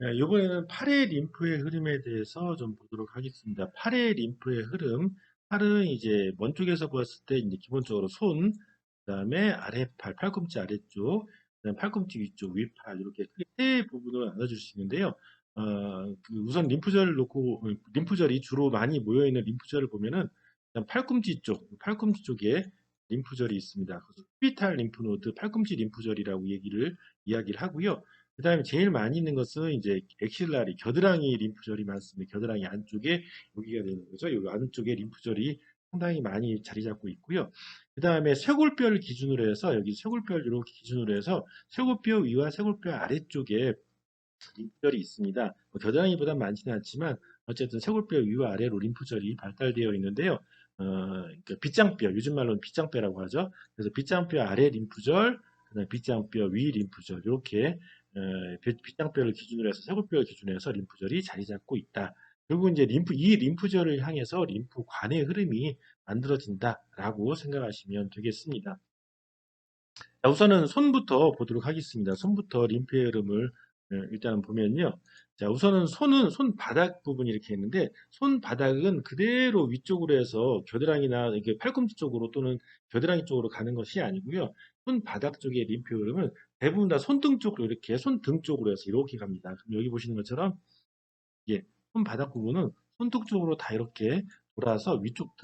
네, 이번에는 팔의 림프의 흐름에 대해서 좀 보도록 하겠습니다. 팔의 림프의 흐름, 팔은 이제 먼 쪽에서 봤을 때 이제 기본적으로 손, 그다음에 아래팔, 팔꿈치 아래쪽, 그다음 팔꿈치 위쪽, 위팔 이렇게 크게 세 부분으로 나눠줄 수 있는데요. 우선 림프절을 놓고 림프절이 주로 많이 모여 있는 림프절을 보면은 일단 팔꿈치 쪽에 림프절이 있습니다. 그래서 피탈 림프노드, 팔꿈치 림프절이라고 이야기를 하고요. 그 다음에 제일 많이 있는 것은 이제 엑실라리, 겨드랑이 림프절이 많습니다. 겨드랑이 안쪽에 여기가 되는 거죠. 여기 안쪽에 림프절이 상당히 많이 자리 잡고 있고요. 그 다음에 쇄골뼈를 기준으로 해서 여기 쇄골뼈를 이렇게 기준으로 해서 쇄골뼈 위와 쇄골뼈 아래쪽에 림프절이 있습니다. 뭐 겨드랑이보다 많지는 않지만 어쨌든 쇄골뼈 위와 아래로 림프절이 발달되어 있는데요. 그러니까 빗장뼈, 요즘 말로는 빗장뼈라고 하죠. 그래서 빗장뼈 아래 림프절, 그다음에 빗장뼈 위 림프절 이렇게 빗장뼈를 기준으로 해서 쇄골뼈를 기준으로 해서 림프절이 자리 잡고 있다. 그리고 이제 이 림프절을 향해서 림프관의 흐름이 만들어진다라고 생각하시면 되겠습니다. 자, 우선은 손부터 보도록 하겠습니다. 손부터 림프의 흐름을 일단 보면요. 자, 우선은 손바닥 부분이 이렇게 있는데 손바닥은 그대로 위쪽으로 해서 겨드랑이나 이렇게 팔꿈치 쪽으로 또는 겨드랑이 쪽으로 가는 것이 아니고요. 손바닥 쪽의 림프 흐름은 대부분 다 손등 쪽으로 이렇게 손등 쪽으로 해서 이렇게 갑니다. 그럼 여기 보시는 것처럼 예, 손바닥 부분은 손등 쪽으로 다 이렇게 돌아서 위쪽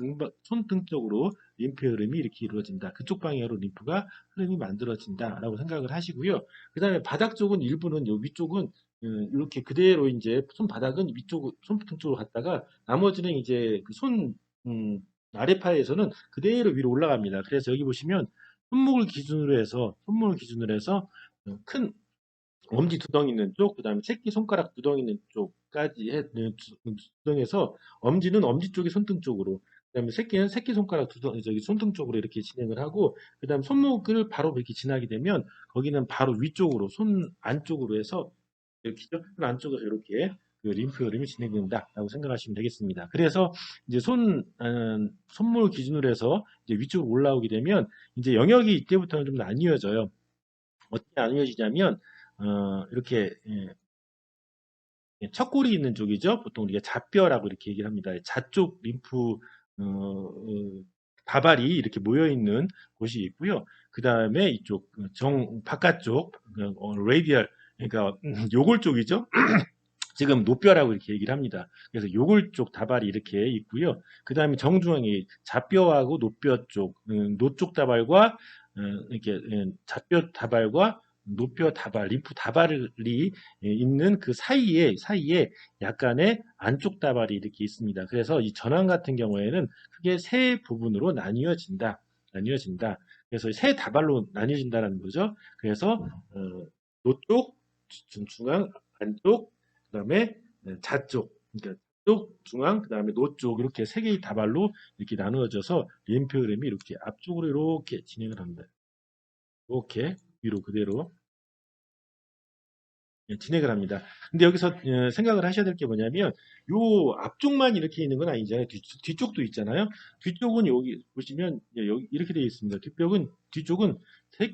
손등 쪽으로 림프의 흐름이 이렇게 이루어진다. 그쪽 방향으로 림프가 흐름이 만들어진다라고 생각을 하시고요. 그 다음에 바닥 쪽은 일부는 요 위쪽은 이렇게 그대로 이제 손바닥은 손등 쪽으로 갔다가 나머지는 이제 아래파에서는 그대로 위로 올라갑니다. 그래서 여기 보시면 손목을 기준으로 해서 큰 엄지 두덩이 있는 쪽, 그 다음에 새끼 손가락 두덩이 있는 쪽까지 두덩에서 엄지는 엄지 쪽이 손등 쪽으로, 그 다음에 새끼는 새끼 손가락 저기 손등 쪽으로 이렇게 진행을 하고, 그 다음 손목을 바로 이렇게 지나게 되면 거기는 바로 위쪽으로, 손 안쪽으로 해서 이렇게 손 안쪽에서 이렇게 그 림프 흐름이 진행된다라고 생각하시면 되겠습니다. 그래서 이제 손목을 기준으로 해서 이제 위쪽으로 올라오게 되면 이제 영역이 이때부터는 좀 나뉘어져요. 어떻게 나뉘어지냐면 이렇게 첫 골이 있는 쪽이죠. 보통 우리가 좌뼈라고 이렇게 얘기를 합니다. 좌쪽 림프 다발이 이렇게 모여 있는 곳이 있고요. 그 다음에 이쪽 바깥쪽 레디얼 그러니까 요골 쪽이죠. 지금 노뼈라고 이렇게 얘기를 합니다. 그래서 요골 쪽 다발이 이렇게 있고요. 그 다음에 정중앙에 좌뼈하고 노뼈 쪽, 노쪽 다발과 이렇게 좌뼈 다발과 노뼈 다발, 림프 다발이 있는 그 사이에 약간의 안쪽 다발이 이렇게 있습니다. 그래서 이 전환 같은 경우에는 크게 세 부분으로 나뉘어진다. 그래서 세 다발로 나뉘어진다는 거죠. 그래서 노쪽, 중앙, 안쪽, 그다음에 좌쪽, 그러니까 쪽, 중앙, 그다음에 노쪽 이렇게 세 개의 다발로 이렇게 나누어져서 림프 흐름이 이렇게 앞쪽으로 이렇게 진행을 합니다. 이렇게 위로 그대로 진행을 합니다. 근데 여기서 생각을 하셔야 될 게 뭐냐면 요 앞쪽만 이렇게 있는 건 아니잖아요. 뒤쪽도 있잖아요. 뒤쪽은 여기 보시면 여기 이렇게 되어 있습니다. 뒤쪽은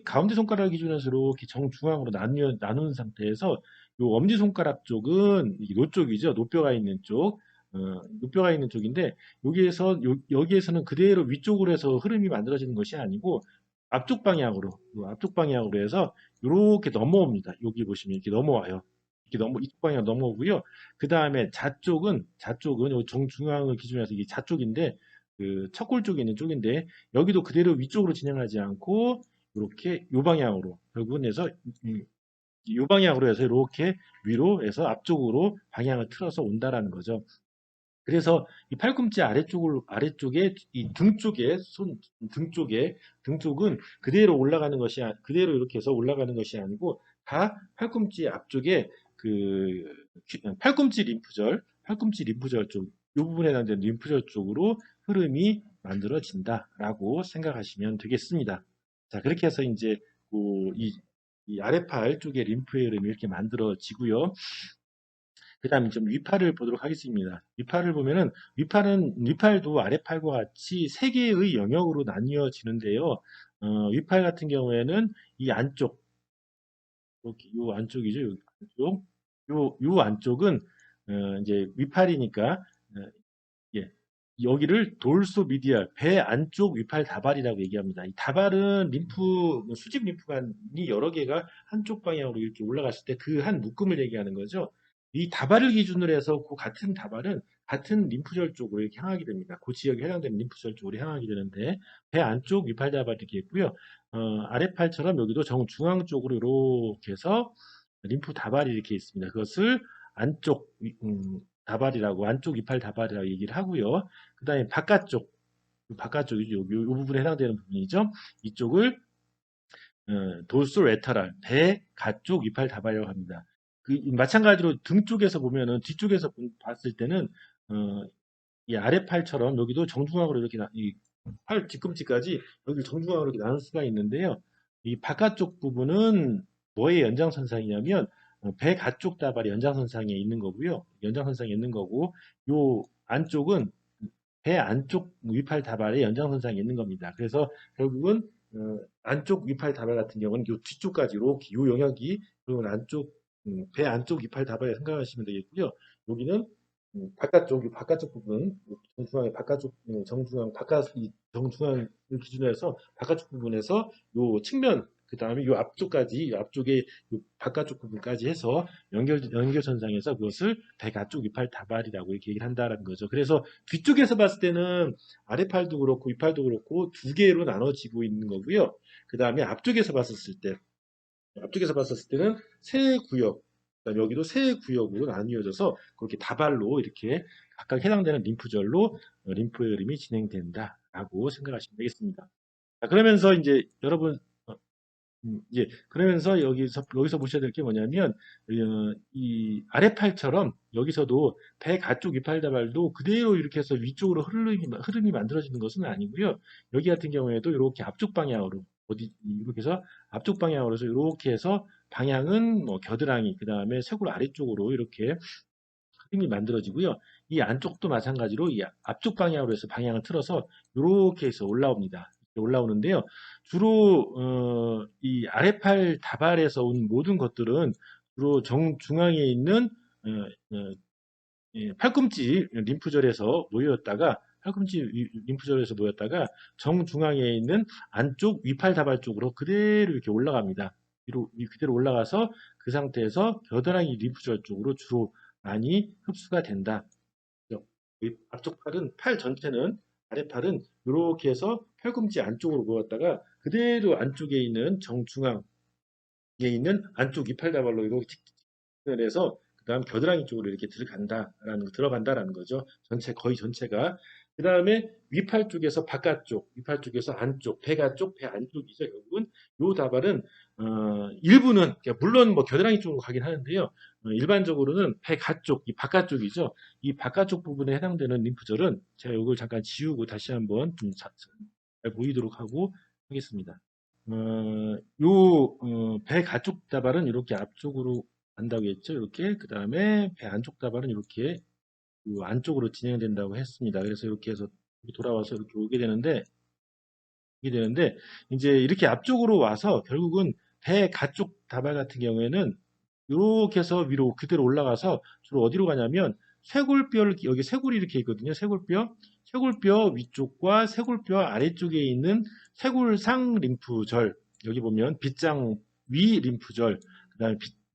가운데 손가락 기준에서 이렇게 정중앙으로 나눈 상태에서 요 엄지 손가락 쪽은 이게 노쪽이죠. 노뼈가 있는 쪽인데 여기에서는 그대로 위쪽으로 해서 흐름이 만들어지는 것이 아니고 앞쪽 방향으로 해서 이렇게 넘어옵니다. 여기 보시면 이렇게 넘어와요. 이쪽 방향 넘어오고요. 그 다음에 좌쪽은 여기 정중앙을 기준으로 해서 이게 좌쪽인데 그 첫골 쪽에 있는 쪽인데 여기도 그대로 위쪽으로 진행하지 않고 이렇게 요 방향으로 결국은 해서 요 방향으로 해서 이렇게 위로 해서 앞쪽으로 방향을 틀어서 온다라는 거죠. 그래서 이 팔꿈치 아래쪽에 이 등 쪽은 그대로 이렇게 해서 올라가는 것이 아니고 다 팔꿈치 앞쪽에 그 팔꿈치 림프절 쪽, 이 부분에 해당되는 림프절 쪽으로 흐름이 만들어진다라고 생각하시면 되겠습니다. 자, 그렇게 해서 이제 이 아래팔 쪽에 림프의 흐름이 이렇게 만들어지고요. 그 다음에 좀 위팔을 보도록 하겠습니다. 위팔을 보면은 위팔도 아래팔과 같이 세 개의 영역으로 나뉘어지는데요. 위팔 같은 경우에는 이 안쪽, 이렇게 요 안쪽이죠. 여기 안쪽. 요 안쪽은 이제 위팔이니까 예, 여기를 돌소 미디얼 배 안쪽 위팔 다발이라고 얘기합니다. 이 다발은 림프 수직 림프관이 여러 개가 한쪽 방향으로 이렇게 올라갔을 때 그 한 묶음을 얘기하는 거죠. 이 다발을 기준으로 해서 그 같은 다발은 같은 림프절 쪽으로 이렇게 향하게 됩니다. 그 지역에 해당되는 림프절 쪽으로 향하게 되는데 배 안쪽 위팔 다발이 이렇게 있고요. 아랫팔처럼 여기도 정중앙 쪽으로 이렇게 해서 림프 다발이 이렇게 있습니다. 그것을 안쪽 다발이라고 안쪽 이팔 다발이라고 얘기를 하고요. 그 다음에 바깥쪽 요 부분에 해당되는 부분이죠. 이쪽을 돌소 레터럴 배 가쪽 이팔 다발이라고 합니다. 마찬가지로 등 쪽에서 보면은 뒤쪽에서 봤을 때는 어, 이 아랫팔처럼 여기도 정중앙으로 이렇게 이팔 뒤꿈치까지 여기 정중앙으로 이렇게 나눌 수가 있는데요. 이 바깥쪽 부분은 뭐의 연장선상이냐면 배 가쪽 다발이 연장선상에 있는 거고요. 연장선상에 있는 거고 요 안쪽은 배 안쪽 위팔 다발의 연장선상에 있는 겁니다. 그래서 결국은 안쪽 위팔 다발 같은 경우는 요 뒤쪽까지 이렇게 요 영역이 그러면 배 안쪽 위팔 다발에 생각하시면 되겠고요. 여기는 바깥쪽 부분, 정중앙의 바깥쪽, 정중앙, 이 정중앙을 기준으로 해서 바깥쪽 부분에서 요 측면, 그 다음에 요 앞쪽까지, 요 앞쪽에 요 바깥쪽 부분까지 해서 연결선상에서 그것을 배가쪽 위팔 다발이라고 이렇게 얘기를 한다는 거죠. 그래서 뒤쪽에서 봤을 때는 아래팔도 그렇고 위팔도 그렇고 두 개로 나눠지고 있는 거고요. 그 다음에 앞쪽에서 봤었을 때는 세 구역, 그다음에 여기도 세 구역으로 나뉘어져서 그렇게 다발로 이렇게 각각 해당되는 림프절로 림프 흐름이 진행된다라고 생각하시면 되겠습니다. 자, 그러면서 이제 여러분 그러면서 여기서 보셔야 될 게 뭐냐면 이 아랫팔처럼 여기서도 배 가쪽 이팔다발도 그대로 이렇게 해서 위쪽으로 흐름이 만들어지는 것은 아니고요. 여기 같은 경우에도 이렇게 앞쪽 방향으로 이렇게 해서 앞쪽 방향으로 해서 이렇게 해서 방향은 뭐 겨드랑이 그 다음에 쇄골 아래쪽으로 이렇게 흐름이 만들어지고요. 이 안쪽도 마찬가지로 이 앞쪽 방향으로 해서 방향을 틀어서 이렇게 해서 올라옵니다. 올라오는데요. 주로 이 아래팔 다발에서 온 모든 것들은 주로 정중앙에 있는 팔꿈치 림프절에서 모였다가 정중앙에 있는 안쪽 위팔 다발 쪽으로 그대로 이렇게 올라갑니다. 그대로 올라가서 그 상태에서 겨드랑이 림프절 쪽으로 주로 많이 흡수가 된다. 앞쪽 팔 전체는 아래팔은 이렇게 해서 팔꿈치 안쪽으로 모았다가 그대로 안쪽에 있는 정중앙에 있는 안쪽 이팔다발로 이렇게 직진을 해서 그다음 겨드랑이 쪽으로 이렇게 들어간다라는 거죠. 거의 전체가. 그 다음에 위팔 쪽에서 안쪽, 배 안쪽이죠. 결국은 요 다발은 일부는 그러니까 물론 뭐 겨드랑이 쪽으로 가긴 하는데요. 일반적으로는 배 가쪽, 이 바깥쪽이죠. 이 바깥쪽 부분에 해당되는 림프절은 제가 이걸 잠깐 지우고 다시 한번 좀 잘 보이도록 하고 하겠습니다. 배 가쪽 다발은 이렇게 앞쪽으로 간다고 했죠. 이렇게. 그 다음에 배 안쪽 다발은 이렇게 요 안쪽으로 진행된다고 했습니다. 그래서 이렇게 해서 돌아와서 이렇게 오게 되는데, 이제 이렇게 앞쪽으로 와서 결국은 배 가쪽 다발 같은 경우에는 이렇게 해서 위로 그대로 올라가서 주로 어디로 가냐면 여기 쇄골이 이렇게 있거든요. 쇄골뼈 위쪽과 쇄골뼈 아래쪽에 있는 쇄골상 림프절, 여기 보면 빗장 위 림프절,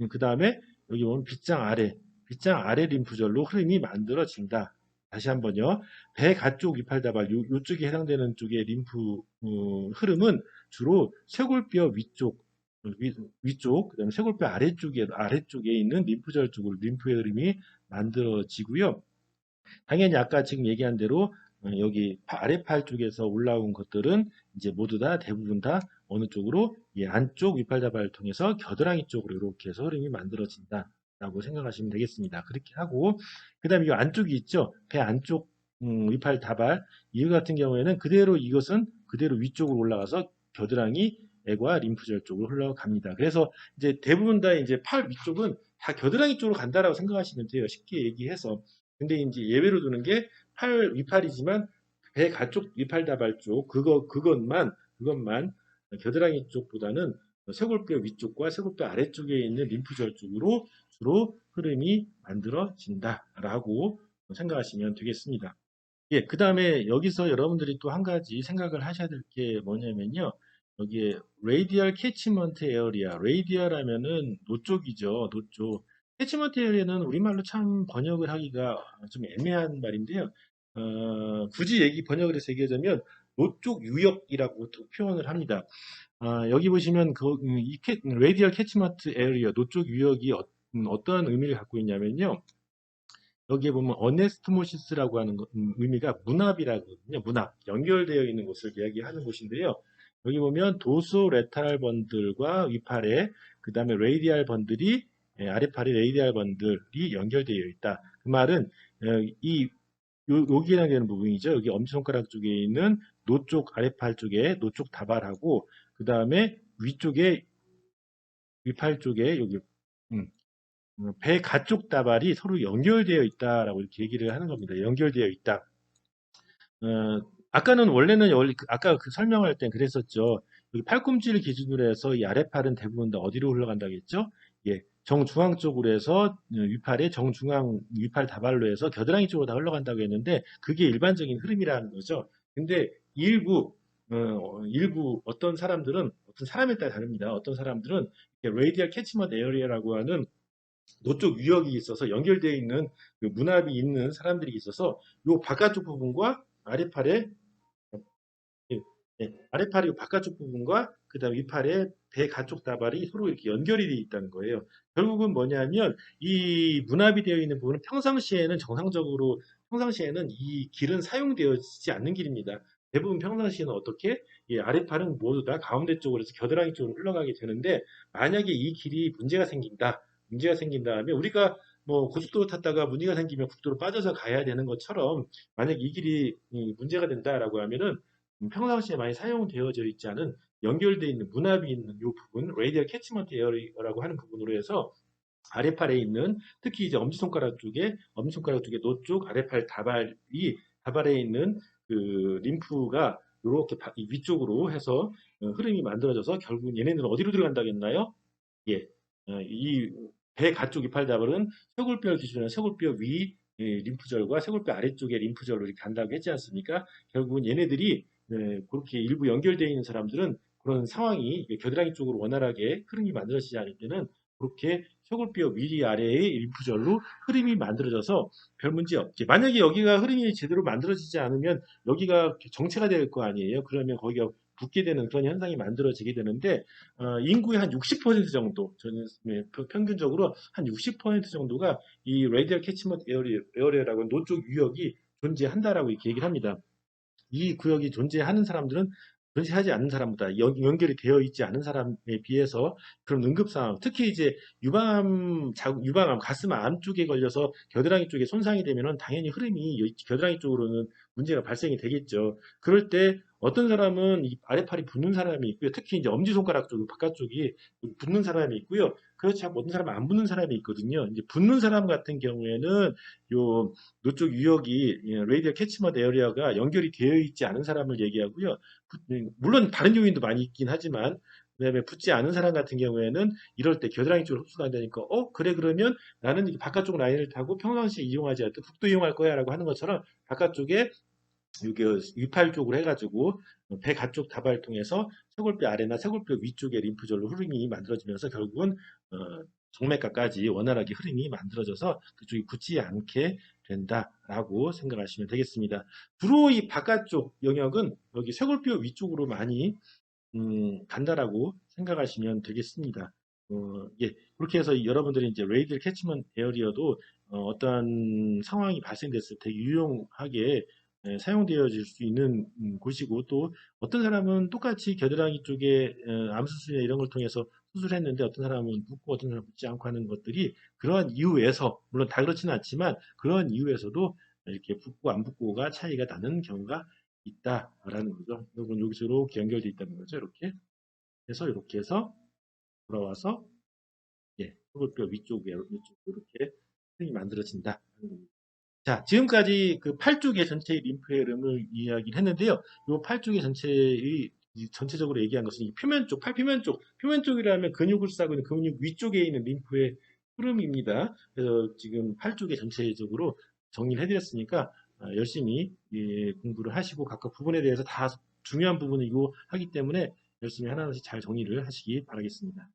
그 다음에 여기 보면 빗장 아래 림프절로 흐름이 만들어진다. 다시 한번요. 배 가쪽 이팔다발 요쪽에 해당되는 쪽의 림프 흐름은 주로 쇄골뼈 위쪽, 그다음에 쇄골뼈 아래쪽에 있는 림프절 쪽으로 림프의 흐름이 만들어지고요. 당연히 아까 지금 얘기한 대로 여기 아래팔 쪽에서 올라온 것들은 이제 모두 다 대부분 다 어느 쪽으로 이 안쪽 위팔다발을 통해서 겨드랑이 쪽으로 이렇게 해서 흐름이 만들어진다라고 생각하시면 되겠습니다. 그렇게 하고 그다음에 이 안쪽이 있죠. 배 안쪽 위팔다발 이 같은 경우에는 이것은 그대로 위쪽으로 올라가서 겨드랑이 애과 림프절 쪽으로 흘러갑니다. 그래서 이제 대부분 다 이제 팔 위쪽은 다 겨드랑이 쪽으로 간다라고 생각하시면 돼요. 쉽게 얘기해서. 근데 이제 예외로 두는 게 위팔이지만 배 가쪽 위팔다발 쪽 그것만 겨드랑이 쪽보다는 쇄골뼈 위쪽과 쇄골뼈 아래쪽에 있는 림프절 쪽으로 것으로 흐름이 만들어진다라고 생각하시면 되겠습니다. 예, 그 다음에 여기서 여러분들이 또 한 가지 생각을 하셔야 될 게 뭐냐면요. 여기에 radial catchment area, radial 하면은 노 쪽이죠. 노 쪽. catchment area는 우리말로 참 번역을 하기가 좀 애매한 말인데요. 굳이 번역을 해서 얘기하자면 노 쪽 유역이라고 또 표현을 합니다. 여기 보시면 radial catchment area, 노 쪽 유역이 어떠한 의미를 갖고 있냐면요. 여기에 보면 어네스트모시스라고 하는 의미가 문합이라거든요. 문합, 연결되어 있는 곳을 이야기하는 곳인데요. 여기 보면 도소 레타랄 번들과 위팔에 그 다음에 레이디알 번들이 아래팔에 레이디알 번들이 연결되어 있다. 그 말은 이 여기에 해당되는 부분이죠. 여기 엄지손가락 쪽에 있는 노쪽 아래팔 쪽에 노쪽 다발하고 그 다음에 위쪽에 위팔 쪽에 여기 음, 배 가쪽 다발이 서로 연결되어 있다라고 이렇게 얘기를 하는 겁니다. 연결되어 있다. 아까는 원래는 아까 그 설명할 땐 그랬었죠. 여기 팔꿈치를 기준으로 해서 이 아랫팔은 대부분 다 어디로 흘러간다겠죠? 예, 정중앙 쪽으로 해서 위팔의 정중앙 위팔 다발로 해서 겨드랑이 쪽으로 다 흘러간다고 했는데 그게 일반적인 흐름이라는 거죠. 근데 일부 어떤 사람들은 어떤 사람에 따라 다릅니다. 어떤 사람들은 레이디얼 캐치먼트 에어리어라고 하는 노쪽 유역이 있어서 연결되어 있는 그 문합이 있는 사람들이 있어서 요 바깥쪽 부분과 아래팔의 예, 아래팔이 바깥쪽 부분과 그다음 위팔의 배 가쪽 다발이 서로 이렇게 연결이 되어 있다는 거예요. 결국은 뭐냐면 이 문합이 되어 있는 부분은 평상시에는 이 길은 사용되어지지 않는 길입니다. 대부분 평상시에는 어떻게 이 아래팔은 모두 다 가운데 쪽으로 해서 겨드랑이 쪽으로 흘러가게 되는데 만약에 이 길이 문제가 생긴다 하면 우리가 뭐 고속도로 탔다가 문제가 생기면 국도로 빠져서 가야 되는 것처럼 만약 이 길이 문제가 된다라고 하면은 평상시에 많이 사용되어져 있지 않은 연결되어 있는 문합이 있는 이 부분, 레이디얼 캐치먼트 에어라고 하는 부분으로 해서 아래팔에 있는 특히 이제 엄지손가락 쪽에 노쪽 아래팔 다발에 있는 그 림프가 이렇게 위쪽으로 해서 흐름이 만들어져서 결국 얘네들은 어디로 들어간다겠나요? 예, 이 배 가쪽 이팔다발은 쇄골뼈 기준으로 쇄골뼈 위 림프절과 쇄골뼈 아래쪽의 림프절로 이렇게 간다고 했지 않습니까? 결국은 얘네들이 그렇게 일부 연결되어 있는 사람들은 그런 상황이 겨드랑이 쪽으로 원활하게 흐름이 만들어지지 않을 때는 그렇게 쇄골뼈 위 아래의 림프절로 흐름이 만들어져서 별 문제 없지. 만약에 여기가 흐름이 제대로 만들어지지 않으면 여기가 정체가 될 거 아니에요. 그러면 거기가 붓게 되는 그런 현상이 만들어지게 되는데 인구의 한 60% 정도, 저는 평균적으로 한 60% 정도가 이 레디얼 캐치먼트 에어리어라고 하는 노쪽 유역이 존재한다라고 이렇게 얘기를 합니다. 이 구역이 존재하는 사람들은 존재하지 않는 사람보다 연결이 되어 있지 않은 사람에 비해서 그런 응급 상황, 특히 이제 유방암, 가슴암 쪽에 걸려서 겨드랑이 쪽에 손상이 되면은 당연히 흐름이 겨드랑이 쪽으로는 문제가 발생이 되겠죠. 그럴 때 어떤 사람은 이 아래팔이 붓는 사람이 있고요. 특히 이제 엄지손가락 쪽, 바깥쪽이 붓는 사람이 있고요. 그렇지 않고 어떤 사람은 안 붓는 사람이 있거든요. 이제 붓는 사람 같은 경우에는 요 노쪽 유역이 레이디얼 캐치먼트 에어리어가 연결이 되어 있지 않은 사람을 얘기하고요. 물론 다른 요인도 많이 있긴 하지만 그다음에 붙지 않은 사람 같은 경우에는 이럴 때 겨드랑이 쪽으로 흡수가 안 되니까 그래 그러면 나는 바깥쪽 라인을 타고 평상시에 이용하지 않고 국도 이용할 거야라고 하는 것처럼 바깥쪽에 여기 위팔 쪽으로 해가지고 배 가쪽 다발 통해서 쇄골뼈 아래나 쇄골뼈 위쪽에 림프절로 흐름이 만들어지면서 결국은 정맥가까지 원활하게 흐름이 만들어져서 그쪽이 굳지 않게 된다라고 생각하시면 되겠습니다. 주로 이 바깥쪽 영역은 여기 쇄골뼈 위쪽으로 많이 간다라고 생각하시면 되겠습니다. 예, 그렇게 해서 여러분들이 이제 레이디얼 캐치먼트 에어리어도 어떠한 상황이 발생됐을 때 유용하게 사용되어질 수 있는 곳이고 또 어떤 사람은 똑같이 겨드랑이 쪽에 암 수술이나 이런 걸 통해서 수술했는데 어떤 사람은 붓고 어떤 사람은 붓지 않고 하는 것들이 그러한 이유에서 물론 다 그렇지는 않지만 그러한 이유에서도 이렇게 붓고 안 붓고가 차이가 나는 경우가 있다라는 거죠. 여러분 여기서 이렇게 연결되어 있다는 거죠. 이렇게 해서 돌아와서 예, 쇄골뼈 위쪽으로 이렇게 층이 만들어진다. 자, 지금까지 그 팔 쪽의 전체의 림프의 흐름을 이야기를 했는데요. 이 팔 쪽의 전체적으로 얘기한 것은 이 표면 쪽, 팔 표면 쪽이라면 근육을 싸고 있는 근육 위쪽에 있는 림프의 흐름입니다. 그래서 지금 8쪽에 전체적으로 정리를 해드렸으니까 열심히 공부를 하시고 각각 부분에 대해서 다 중요한 부분이고 하기 때문에 열심히 하나씩 잘 정리를 하시기 바라겠습니다.